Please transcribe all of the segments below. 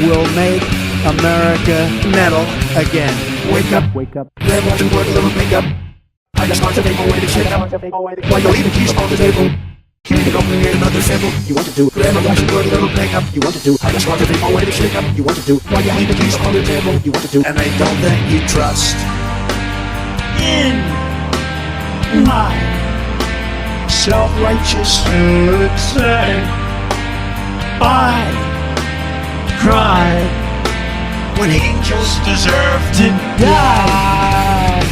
will make America metal again. Wake up, wake up. They're watching work, little makeup. I just want to make my way to shit. While you're leaving keys on the table, you can open and another sample. You want to do grammar, watching work, little makeup. You want to do. I just want to make my way to shit. You want to do. While you're leaving keys on the table, you want to do. And I don't think you trust in my self-righteous success. I cried when angels deserve to die.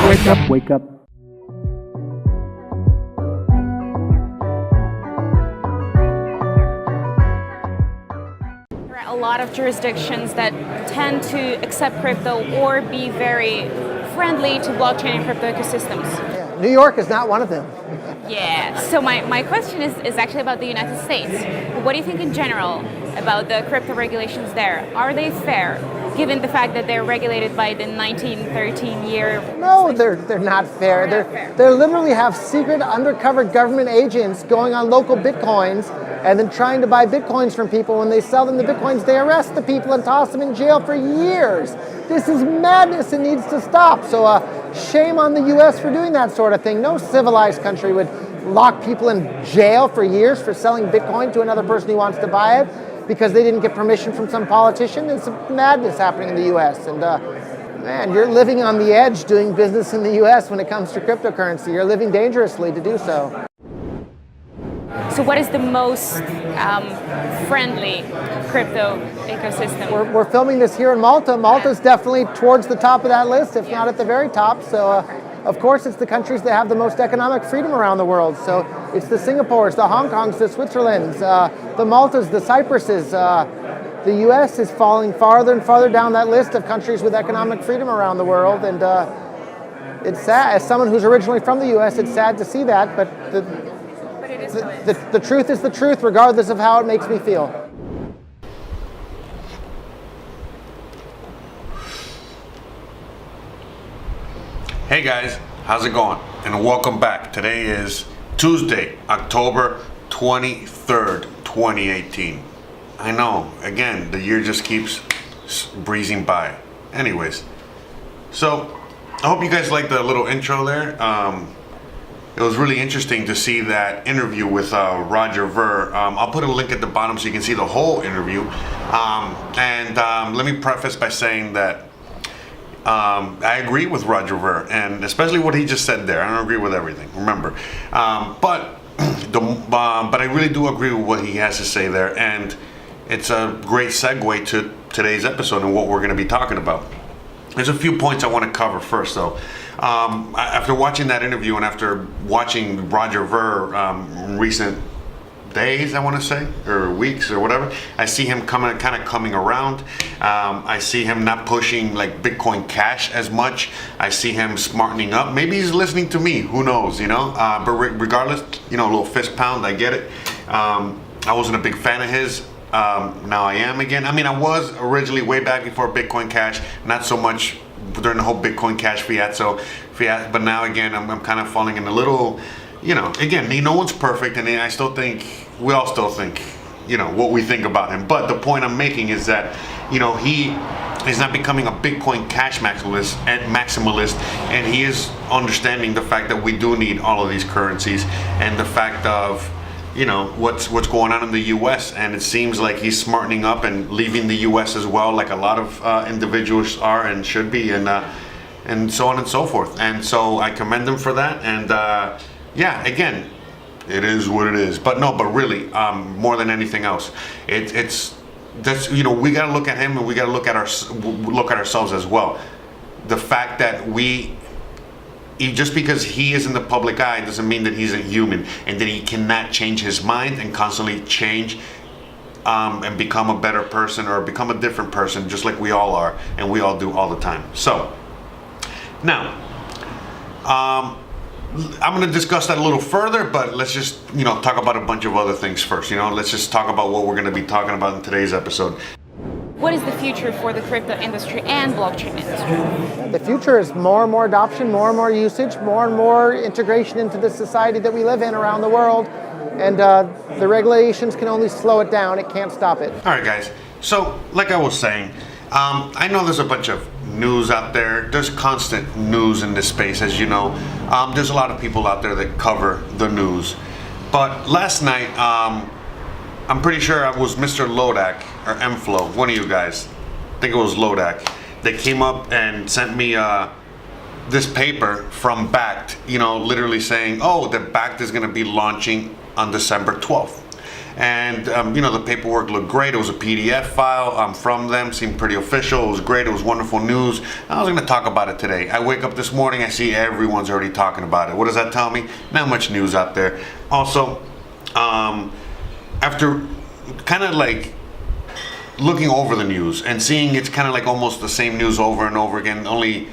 Wake up, wake up. There are a lot of jurisdictions that tend to accept crypto or be very friendly to blockchain and crypto ecosystems. Yeah, New York is not one of them. Yeah, so my question is actually about the United States. What do you think in general about the crypto regulations there? Are they fair, given the fact that they're regulated by the 1913 year? No, they're not fair. They literally have secret undercover government agents going on local Bitcoins and then trying to buy Bitcoins from people. When they sell them the Bitcoins, they arrest the people and toss them in jail for years. This is madness and needs to stop. So shame on the US for doing that sort of thing. No civilized country would lock people in jail for years for selling Bitcoin to another person who wants to buy it because they didn't get permission from some politician. There's some madness happening in the US. And man, you're living on the edge doing business in the US when it comes to cryptocurrency. You're living dangerously to do so. So what is the most friendly crypto ecosystem? We're filming this here in Malta. Malta's definitely towards the top of that list, if not at the very top. So, of course, it's the countries that have the most economic freedom around the world. So it's the Singapores, the Hong Kongs, the Switzerlands, the Maltas, the Cypruses. The U.S. is falling farther and farther down that list of countries with economic freedom around the world. And it's sad. As someone who's originally from the U.S., it's sad to see that. But the truth is the truth, regardless of how it makes me feel. Hey guys, how's it going? And welcome back. Today is Tuesday, October 23rd, 2018. I know, again, the year just keeps breezing by. Anyways, so I hope you guys liked the little intro there. It was really interesting to see that interview with Roger Ver. I'll put a link at the bottom so you can see the whole interview. Let me preface by saying that I agree with Roger Ver, and especially what he just said there. I don't agree with everything, remember. But I really do agree with what he has to say there, and it's a great segue to today's episode and what we're going to be talking about. There's a few points I want to cover first, though. After watching that interview and after watching Roger Ver recent days, I want to say, or weeks or whatever, I see him kind of coming around. I see him not pushing like Bitcoin Cash as much. I see him smartening up. Maybe he's listening to me. Who knows? You know. But regardless, you know, a little fist pound. I get it. I wasn't a big fan of his. Now I am again. I mean, I was originally way back before Bitcoin Cash. Not so much during the whole Bitcoin Cash fiat. But now again, I'm kind of falling in a little. You know, again, no one's perfect, and I still think, we all still think, you know, what we think about him. But the point I'm making is that, you know, he is not becoming a Bitcoin Cash maximalist, and he is understanding the fact that we do need all of these currencies, and the fact of, you know, what's going on in the U.S., and it seems like he's smartening up and leaving the U.S. as well, like a lot of individuals are and should be, and so on and so forth. And so I commend him for that, and yeah, again, it is what it is. But really, more than anything else, that's, you know, we got to look at him, and we got to look at ourselves as well. The fact that just because he is in the public eye doesn't mean that he's a human and that he cannot change his mind and constantly change and become a better person or become a different person, just like we all are and we all do all the time. So now, I'm going to discuss that a little further, but let's just, you know, talk about a bunch of other things first. You know, let's just talk about what we're going to be talking about in today's episode. What is the future for the crypto industry and blockchain industry? The future is more and more adoption, more and more usage, more and more integration into the society that we live in around the world. And the regulations can only slow it down. It can't stop it. All right, guys. So, like I was saying, I know there's a bunch of news out there. There's constant news in this space, as you know. There's a lot of people out there that cover the news. But last night, I'm pretty sure it was Mr. Lodak or MFlow, one of you guys. I think it was Lodak. That came up and sent me this paper from Bakkt, literally saying, oh, that Bakkt is going to be launching on December 12th. And, the paperwork looked great. It was a PDF file from them, seemed pretty official. It was great. It was wonderful news. I was going to talk about it today. I wake up this morning, I see everyone's already talking about it. What does that tell me? Not much news out there. Also, after kind of like looking over the news and seeing it's kind of like almost the same news over and over again, only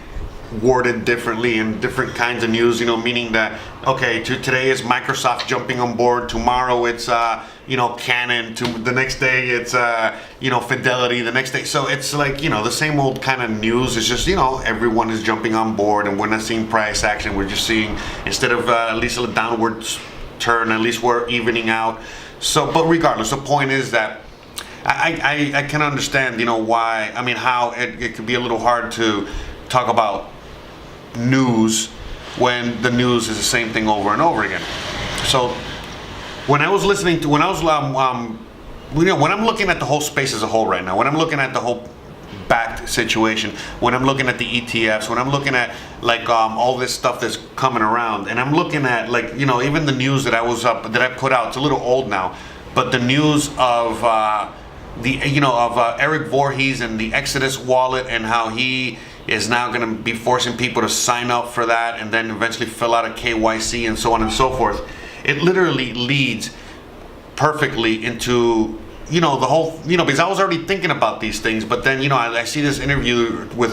worded differently in different kinds of news, meaning that, okay, today is Microsoft jumping on board, tomorrow it's, Canon, the next day it's, Fidelity, the next day. So it's like, the same old kind of news. It's just, everyone is jumping on board and we're not seeing price action. We're just seeing, instead of at least a downward turn, at least we're evening out. So, but regardless, the point is that I can understand, why, how it could be a little hard to talk about news when the news is the same thing over and over again. So when I was listening to, when I'm looking at the whole space as a whole right now, when I'm looking at the whole Bakkt situation, when I'm looking at the ETFs, when I'm looking at like all this stuff that's coming around, and I'm looking at like even the news that I put out, it's a little old now, but the news of Eric Voorhees and the Exodus wallet and how he is now going to be forcing people to sign up for that and then eventually fill out a KYC and so on and so forth. It literally leads perfectly into the whole, because I was already thinking about these things, but then I see this interview with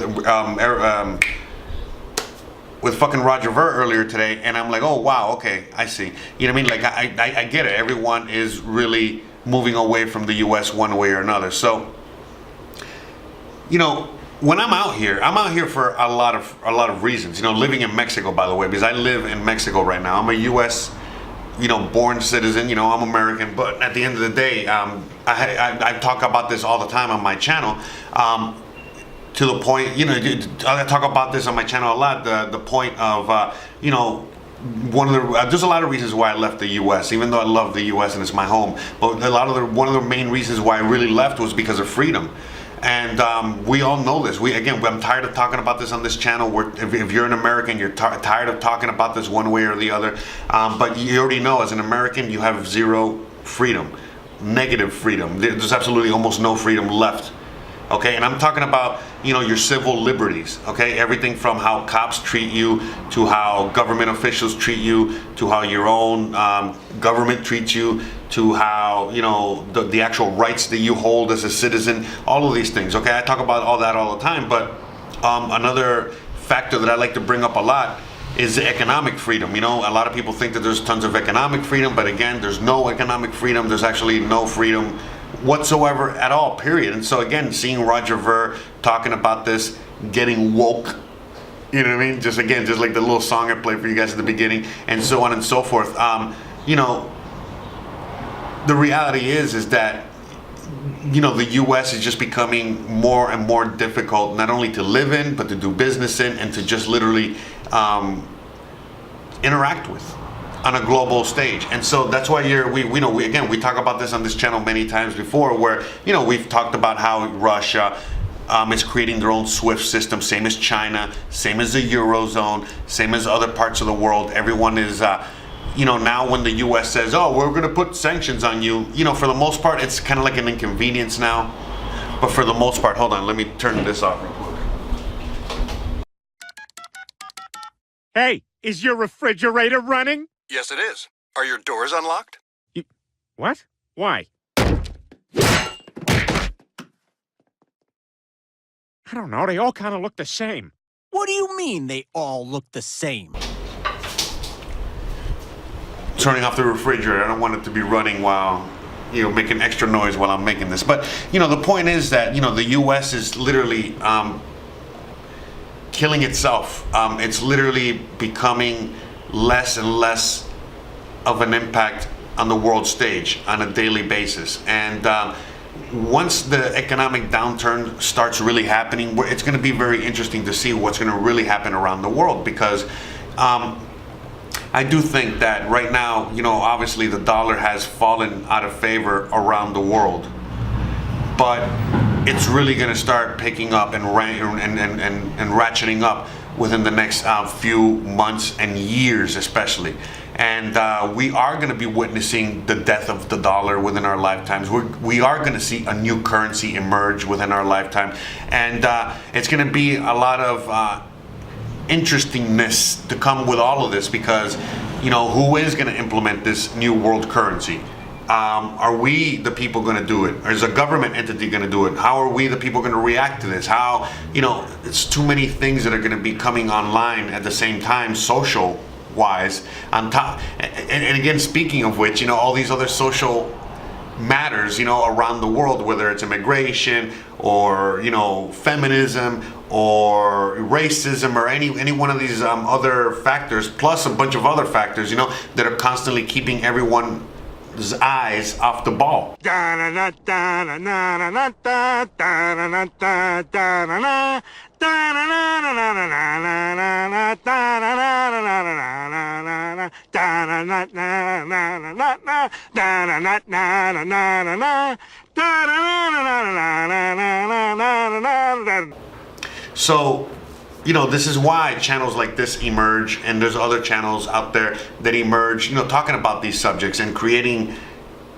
fucking Roger Ver earlier today, and I'm like, oh wow, okay, I see. Like I get it. Everyone is really moving away from the U.S. one way or another. So when I'm out here for a lot of reasons. Living in Mexico, by the way, because I live in Mexico right now. I'm a U.S. born citizen. I'm American. But at the end of the day, I talk about this all the time on my channel. To the point, I talk about this on my channel a lot. The point of there's a lot of reasons why I left the U.S. Even though I love the U.S. and it's my home, but one of the main reasons why I really left was because of freedom. And we all know this. I'm tired of talking about this on this channel. If you're an American, you're tired of talking about this one way or the other. But you already know, as an American, you have zero freedom, negative freedom. There's absolutely almost no freedom left. Okay, and I'm talking about your civil liberties. Okay, everything from how cops treat you to how government officials treat you to how your own government treats you to how the actual rights that you hold as a citizen. All of these things. Okay, I talk about all that all the time. But another factor that I like to bring up a lot is the economic freedom. A lot of people think that there's tons of economic freedom, but again, there's no economic freedom. There's actually no freedom whatsoever at all, period. And so again, seeing Roger Ver talking about this, getting woke, just like the little song I played for you guys at the beginning, and so on and so forth. The reality is that the U.S. is just becoming more and more difficult, not only to live in, but to do business in, and to just literally interact with on a global stage. And so that's why we talk about this on this channel many times before, where we've talked about how Russia is creating their own SWIFT system, same as China, same as the Eurozone, same as other parts of the world. Everyone is now when the U.S. says, oh, we're going to put sanctions on you, for the most part, it's kind of like an inconvenience now. But for the most part, hold on, let me turn this off real quick. Hey, is your refrigerator running? Yes, it is. Are your doors unlocked? What? Why? I don't know, they all kind of look the same. What do you mean they all look the same? Turning off the refrigerator. I don't want it to be running while making extra noise while I'm making this. But the point is that the U.S. is literally killing itself. It's literally becoming less and less of an impact on the world stage on a daily basis. And once the economic downturn starts really happening, it's going to be very interesting to see what's going to really happen around the world, because I do think that right now, obviously the dollar has fallen out of favor around the world, but it's really going to start picking up and ratcheting up within the next few months and years especially. And we are going to be witnessing the death of the dollar within our lifetimes. We are going to see a new currency emerge within our lifetime. And it's going to be a lot of interestingness to come with all of this, because, who is going to implement this new world currency? Are we the people going to do it? Or is a government entity going to do it? How are we the people going to react to this? How, it's too many things that are going to be coming online at the same time, social wise, on top. And again, speaking of which, all these other social matters, around the world, whether it's immigration or, feminism or racism or any one of these other factors, plus a bunch of other factors, that are constantly keeping everyone's eyes off the ball. So, this is why channels like this emerge, and there's other channels out there that emerge, talking about these subjects and creating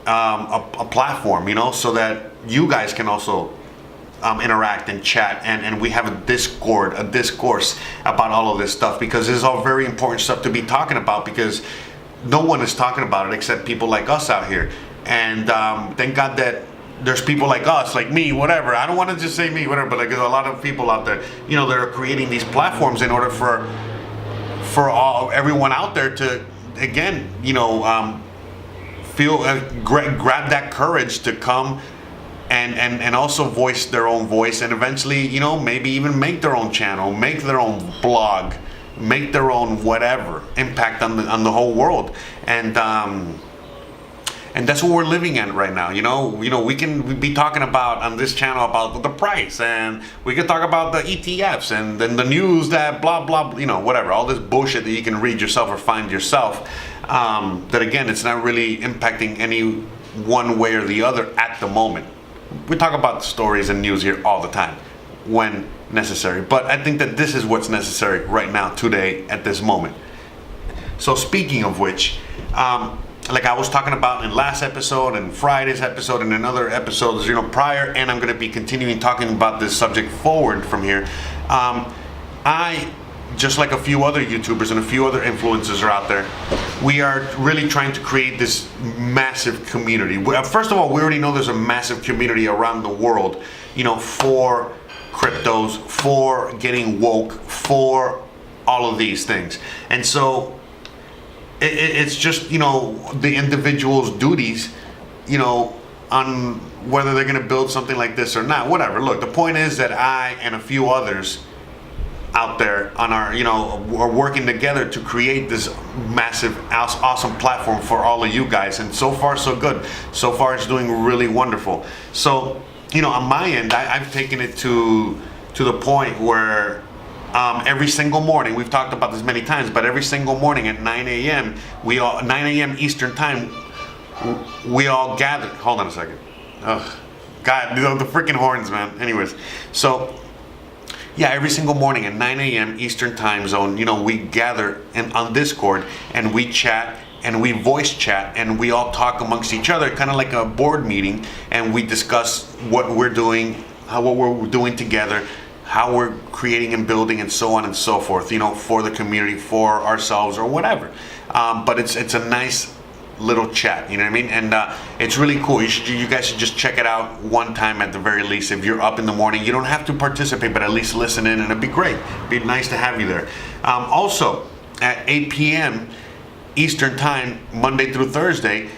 a platform, so that you guys can also interact and chat, and we have a discourse about all of this stuff, because this is all very important stuff to be talking about, because no one is talking about it except people like us out here. And thank God that there's people like us, like me, whatever. I don't want to just say me, whatever, but like there's a lot of people out there, that are creating these platforms in order for everyone out there to, again, grab that courage to come and also voice their own voice, and eventually, maybe even make their own channel, make their own blog, make their own whatever impact on the whole world. And that's what we're living in right now. We can be talking about on this channel about the price, and we can talk about the ETFs and then the news that blah blah, whatever, all this bullshit that you can read yourself or find yourself. That again, it's not really impacting any one way or the other at the moment. We talk about stories and news here all the time when necessary, but I think that this is what's necessary right now, today, at this moment. So speaking of which, like I was talking about in last episode and Friday's episode and in other episodes, prior, and I'm going to be continuing talking about this subject forward from here. I, just like a few other YouTubers and a few other influencers are out there, we are really trying to create this massive community. First of all, we already know there's a massive community around the world, for cryptos, for getting woke, for all of these things. And so it's just, the individual's duties, on whether they're going to build something like this or not, whatever. Look, the point is that I and a few others out there on our, are working together to create this massive, awesome platform for all of you guys. And so far, so good. So far, it's doing really wonderful. So, on my end, I've taken it to the point where every single morning, we've talked about this many times, but every single morning at 9 a.m., 9 a.m. Eastern time, we all gather. Hold on a second. Oh, God, the freaking horns, man. Anyways, so yeah, every single morning at 9 a.m. Eastern time zone, we gather on Discord, and we chat, and we voice chat, and we all talk amongst each other, kind of like a board meeting, and we discuss what we're doing, what we're doing together, how we're creating and building, and so on and so forth, for the community, for ourselves, or whatever. But it's a nice little chat, you know what I mean? And it's really cool. You guys should just check it out one time at the very least. If you're up in the morning, you don't have to participate, but at least listen in, and it'd be great. It'd be nice to have you there. Also, at 8 p.m. Eastern time, Monday through Thursday,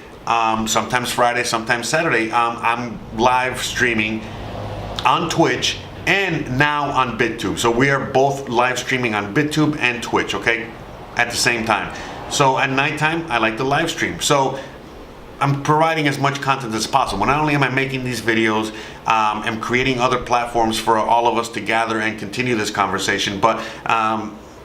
sometimes Friday, sometimes Saturday. I'm live streaming on Twitch and now on Bit.tube. So we are both live streaming on Bit.tube and Twitch, okay, at the same time. So at nighttime, I like to live stream. So I'm providing as much content as possible. Not only am I making these videos, I'm creating other platforms for all of us to gather and continue this conversation, but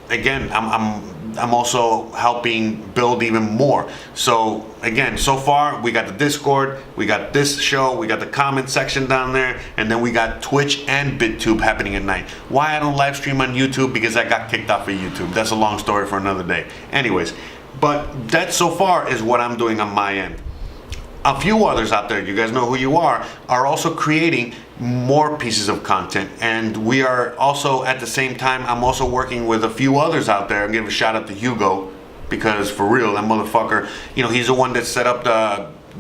again, I'm also helping build even more. So again, so far we got the Discord, we got this show, we got the comment section down there, and then we got Twitch and Bit.tube happening at night. Why I don't live stream on YouTube? Because I got kicked off of YouTube. That's a long story for another day. Anyways, but that so far is what I'm doing on my end. A few others out there, you guys know who you are also creating more pieces of content. And we are also, at the same time, I'm also working with a few others out there. I'll give a shout out to Hugo, because for real, that motherfucker, you know, he's the one that set up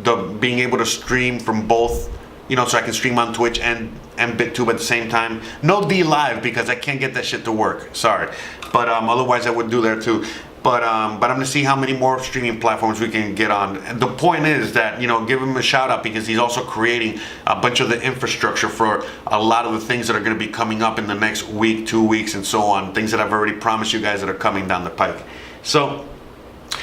the being able to stream from both, you know, so I can stream on Twitch and Bit.tube at the same time. No D live, because I can't get that shit to work. Sorry. But otherwise I would do there too. But I'm gonna see how many more streaming platforms we can get on. And the point is that, you know, give him a shout out, because he's also creating a bunch of the infrastructure for a lot of the things that are gonna be coming up in the next week, 2 weeks, and so on. Things that I've already promised you guys that are coming down the pike. So,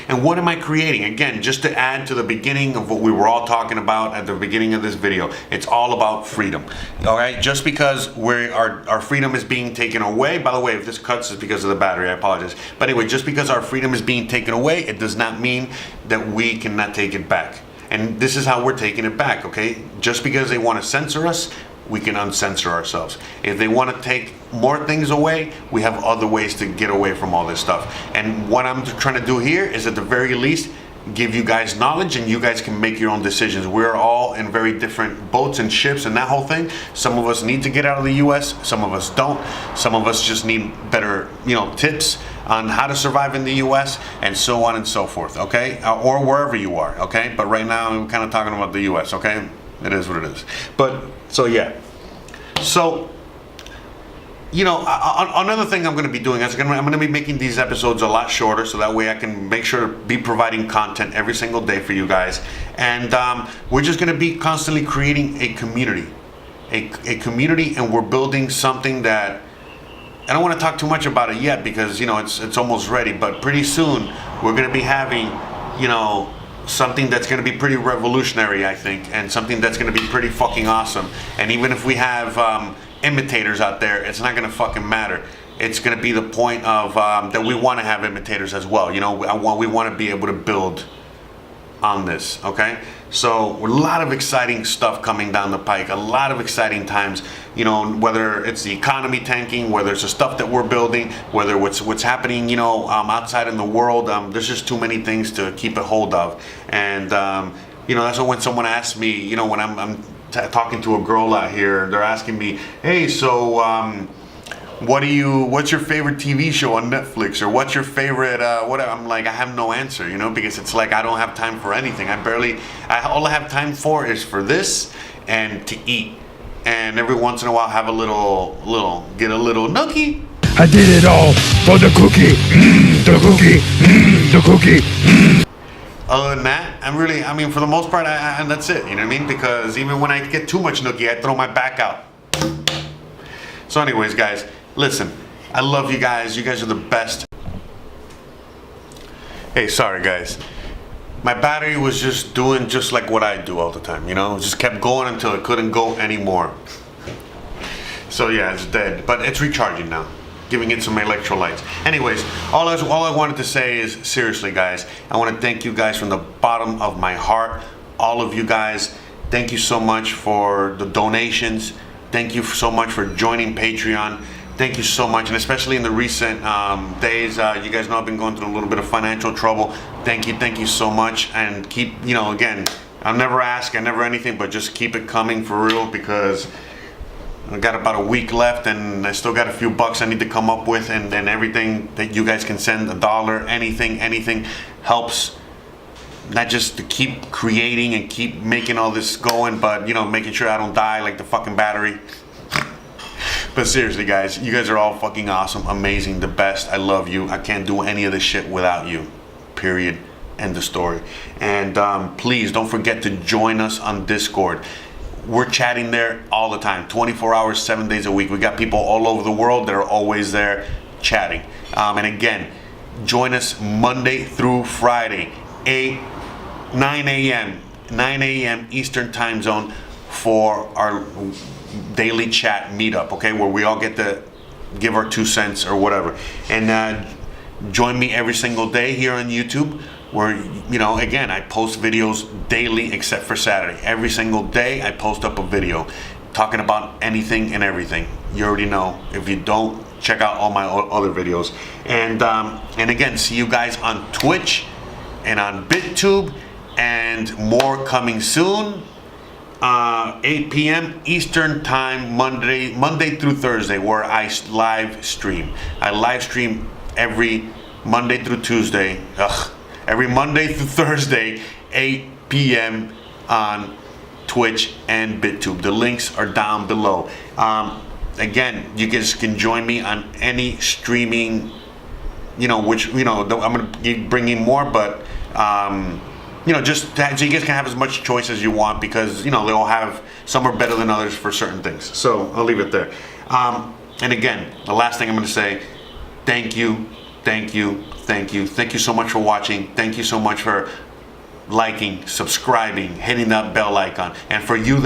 and what am I creating? Again, just to add to the beginning of what we were all talking about at the beginning of this video, it's all about freedom. All right, just because our freedom is being taken away. By the way, if this cuts, it's because of the battery. I apologize. But anyway, just because our freedom is being taken away, it does not mean that we cannot take it back. And this is how we're taking it back. Okay, just because they want to censor us, we can uncensor ourselves. If they want to take more things away, we have other ways to get away from all this stuff. And what I'm trying to do here is, at the very least, give you guys knowledge, and you guys can make your own decisions. We're all in very different boats and ships and that whole thing. Some of us need to get out of the US, some of us don't. Some of us just need better, you know, tips on how to survive in the US, and so on and so forth, okay? Or wherever you are, okay? But right now I'm kind of talking about the US, okay? It is what it is. But so yeah, so you know, another thing I'm going to be doing is I'm going to be making these episodes a lot shorter, so that way I can make sure to be providing content every single day for you guys. And we're just going to be constantly creating a community, a community, and we're building something that I don't want to talk too much about it yet, because you know it's almost ready. But pretty soon we're going to be having, you know, something that's going to be pretty revolutionary, I think, and something that's going to be pretty fucking awesome. And even if we have imitators out there, it's not going to fucking matter. It's going to be the point of that we want to have imitators as well. You know, we want to be able to build on this, okay? So a lot of exciting stuff coming down the pike, a lot of exciting times, you know, whether it's the economy tanking, whether it's the stuff that we're building, whether what's happening, you know, outside in the world. There's just too many things to keep a hold of. And you know, that's when someone asks me, you know, when I'm talking to a girl out here, they're asking me, hey, so what's your favorite TV show on Netflix, or what's your favorite whatever? I'm like, I have no answer, you know, because it's like I don't have time for anything. All I have time for is for this and to eat, and every once in a while have a little get a little nookie. I did it all for the cookie, the cookie, the cookie. Other than that, I mean, for the most part, and that's it, you know what I mean? Because even when I get too much nookie, I throw my back out. So anyways, guys, listen, I love you guys. You guys are the best. Hey, sorry, guys. My battery was just doing just like what I do all the time, you know? It just kept going until it couldn't go anymore. So yeah, it's dead, but it's recharging now, giving it some electrolytes. Anyways, all I wanted to say is, seriously, guys, I want to thank you guys from the bottom of my heart. All of you guys, thank you so much for the donations. Thank you so much for joining Patreon. Thank you so much, and especially in the recent days, you guys know I've been going through a little bit of financial trouble. Thank you so much, and keep, you know, again, I'll never ask, I never anything, but just keep it coming for real, because I got about a week left, and I still got a few bucks I need to come up with, and everything that you guys can send, $1, anything helps. Not just to keep creating and keep making all this going, but, you know, making sure I don't die like the fucking battery. But seriously, guys, you guys are all fucking awesome, amazing, the best. I love you. I can't do any of this shit without you. Period. End of story. And please don't forget to join us on Discord. We're chatting there all the time, 24 hours, 7 days a week. We got people all over the world that are always there chatting. And again, join us Monday through Friday, 9 a.m. Eastern time zone for our daily chat meetup, okay, where we all get to give our 2 cents or whatever. And join me every single day here on YouTube, where, you know, again, I post videos daily except for Saturday. Every single day I post up a video talking about anything and everything. You already know. If you don't, check out all my other videos. And again, see you guys on Twitch and on Bit.tube, and more coming soon. 8 p.m. Eastern time, Monday through Thursday, where I live stream. I live stream every Monday through Tuesday. Every Monday through Thursday, 8 p.m. on Twitch and Bit.tube. The links are down below. Again, you guys can join me on any streaming, you know, which, you know, I'm going to be bringing more, but, you know, just so you guys can have as much choice as you want, because, you know, they all have, some are better than others for certain things. So I'll leave it there. And again, the last thing I'm going to say, thank you so much for watching. Thank you so much for liking, subscribing, hitting that bell icon. And for you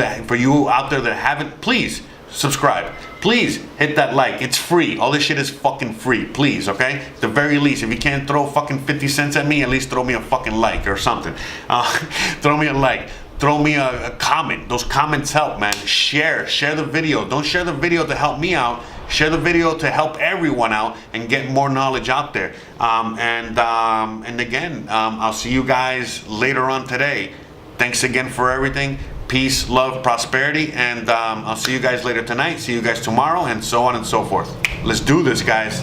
out there that haven't, please subscribe. Please hit that like. It's free. All this shit is fucking free. Please, okay? At the very least, if you can't throw fucking 50 cents at me, at least throw me a fucking like or something. Throw me a like. Throw me a comment. Those comments help, man. Share the video. Don't share the video to help me out. Share the video to help everyone out and get more knowledge out there. And again, I'll see you guys later on today. Thanks again for everything. Peace, love, prosperity, and I'll see you guys later tonight. See you guys tomorrow, and so on and so forth. Let's do this, guys.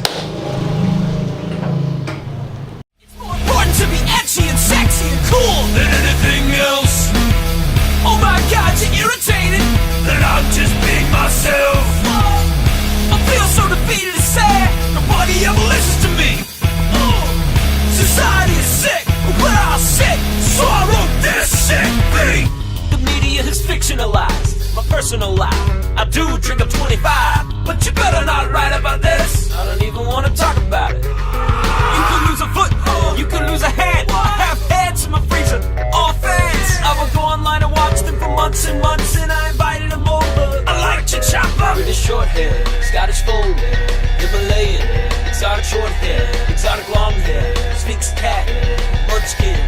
It's more important to be edgy and sexy and cool than anything else. Oh my God, you're irritated that I'm just being myself. I feel so defeated and sad. Nobody ever listens to me. Society is sick, but we're all sick. So I wrote this sick beat. The media has fictionalized my personal life. I do drink, I'm 25, but you better not write about this. I don't even want to talk about it. You could lose a foot, you could lose a hand. I have heads in my freezer, all fans. I would go online and watch them for months and months, and I invited them over. I like to chop up. British short hair, Scottish fold, Himalayan, exotic short hair, exotic long hair, Sphinx cat, munchkin,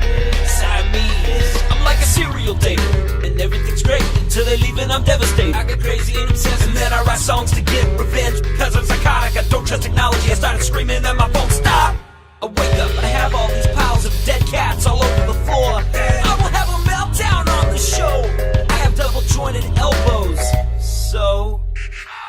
Siamese. I'm like a serial dater, and everything's great until they leave and I'm devastated. I get crazy and obsessed, and then I write songs to get revenge because I'm psychotic. I don't trust technology. I started screaming at my phone, stop. I wake up, I have all